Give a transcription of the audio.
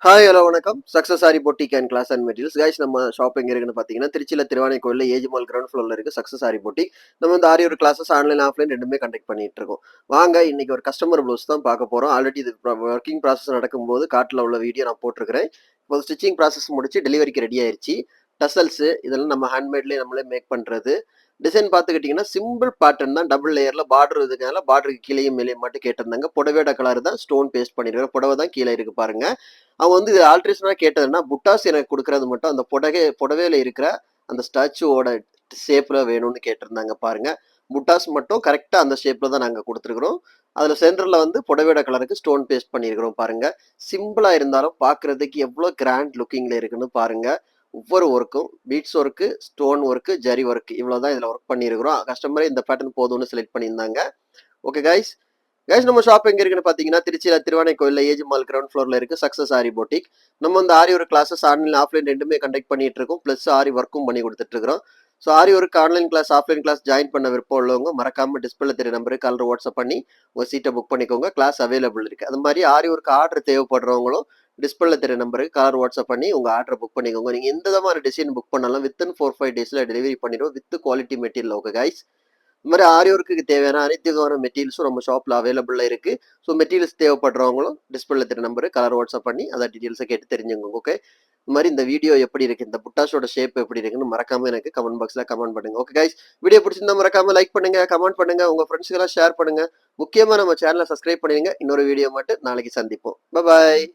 Hi hello வணக்கம். Success sari boutique and class and materials. Guys நம்ம shop எங்க இருக்குன்னு பார்த்தீங்கன்னா, திருச்சியில திருவானைக்கோயில்ல ஏஜி மால் கிரவுண்ட் ஃப்ளோர்ல இருக்கு சக்ஸஸ் சாரி பொட்டிக். நம்ம வந்து Aari work classes online, offline 2மே கண்டக்ட் பண்ணிட்டு இருக்கோம். வாங்க இன்னைக்கு ஒரு கஸ்டமர் ப்ளவுஸ் தான் பார்க்க போறோம். ஆல்ரெடி இது வொர்க்கிங் ப்ராசஸ் நடக்கும்போது காட்டுல உள்ள வீடியோ நான் போட்டிருக்கிறேன். இப்போ ஸ்டிச்சிங் ப்ராசஸ் முடிச்சு டெலிவரிக்கு ரெடி ஆயிருச்சு. டசல்ஸ் இதெல்லாம் நம்ம ஹேண்ட்மேட்லயே நம்மளே மேக் பண்றது. டிசைன் பார்த்துக்கிட்டிங்கன்னா சிம்பிள் பேட்டர்ன் தான். டபுள் லேயர்ல பார்டர் இதுனால பார்டருக்கு கீழேயும் மேலேயும் மட்டும் கேட்டிருந்தாங்க. புடவையோட கலர் தான் ஸ்டோன் பேஸ்ட் பண்ணிருக்கிறேன். புடவை தான் கீழே இருக்கு பாருங்க. அவங்க வந்து இது ஆல்ட்ரேஷனா கேட்டதுன்னா புட்டாஸ் எனக்கு கொடுக்கறது மட்டும் அந்த புடவையில இருக்கிற அந்த ஸ்டாச்சுவோட ஷேப்ல வேணும்னு கேட்டிருந்தாங்க பாருங்க. புட்டாஸ் மட்டும் கரெக்டா அந்த ஷேப்ல தான் நாங்க கொடுத்துருக்குறோம். அதுல சென்டர்ல வந்து புடவையோட கலருக்கு ஸ்டோன் பேஸ்ட் பண்ணியிருக்கிறோம் பாருங்க. சிம்பிளா இருந்தாலும் பார்க்கிறதுக்கு எவ்வளவு கிராண்ட் லுக்கிங்ல இருக்குன்னு பாருங்க. ஒவ்வொரு ஒர்க்கும் beads work, stone work, zari work இவ்வளவுதான் இதுல ஒர்க் பண்ணியிருக்கிறோம். கஸ்டமரே இந்த பேட்டர்ன் போதும்னு செலக்ட் பண்ணியிருந்தாங்க. Okay guys. கைஸ் நம்ம ஷாப் எங்க இருக்குன்னு பாத்தீங்கன்னா திருச்சியில திருவானைக்கோயில்ல ஏஜி மால் கிரவுண்ட் ஃப்ளோர்ல இருக்கு சக்சஸ் ஆரி பொட்டிக். நம்ம வந்து Aari work classes online offline 2மே கண்டக்ட் பண்ணிட்டு இருக்கோம். பிளஸ் ஆரி ஒர்க்கும் பண்ணி கொடுத்துட்டு இருக்கிறோம். So Aari work online class offline class join பண்ண விருப்பம் உள்ளவங்க மறக்காம டிஸ்பிளே தெரிய நம்பருக்கு காலர் வாட்ஸ்அப் பண்ணி உங்க சீட்டை புக் பண்ணிக்கோங்க. கிளாஸ் அவைலபிள் இருக்கு. அது மாதிரி ஆரி ஒர்க் ஆர்டர் தேவைப்படுறவங்களும் டிஸ்பிளே தெரிய நம்பருக்கு காலர் வாட்ஸ்அப் பண்ணி உங்க ஆர்டர் புக் பண்ணிக்கோங்க. நீங்க எந்த விதமான டிசைன் புக் பண்ணாலும் வித்தின் 4-5 டேஸ்ல டெலிவரி பண்ணிடுவோம் with quality material. Okay guys. இந்த மாதிரி ஆரி ஒர்க்குக்கு தேவையான அனைத்து விதமான மெட்டீரியல்ஸும் நம்ம ஷாப்ல அவைலபிளா இருக்கு. ஸோ மெட்டீரியல்ஸ் தேவைப்படுறவங்களும் டிஸ்பிளே தெரிய நம்பரு கலர் வாட்ஸ்அப் பண்ணி அதை டீட்டெயில்ஸை கேட்டு தெரிஞ்சுங்க. ஓகே. இந்த மாதிரி இந்த வீடியோ எப்படி இருக்கு, இந்த புட்டாஷோட ஷேப் எப்படி இருக்குன்னு மறக்காம எனக்கு கமெண்ட் பாக்ஸ்ல கமெண்ட் பண்ணுங்க. Okay guys. வீடியோ பிடிச்சிருந்தா மறக்காம லைக் பண்ணுங்க, கமெண்ட் பண்ணுங்க, உங்க ஃப்ரெண்ட்ஸ்க்கு எல்லாம் ஷேர் பண்ணுங்க. முக்கியமா நம்ம சேனலை சப்ஸ்கிரைப் பண்ணிடுங்க. இன்னொரு வீடியோ மட்டும் நாளைக்கு சந்திப்போம். பாய்.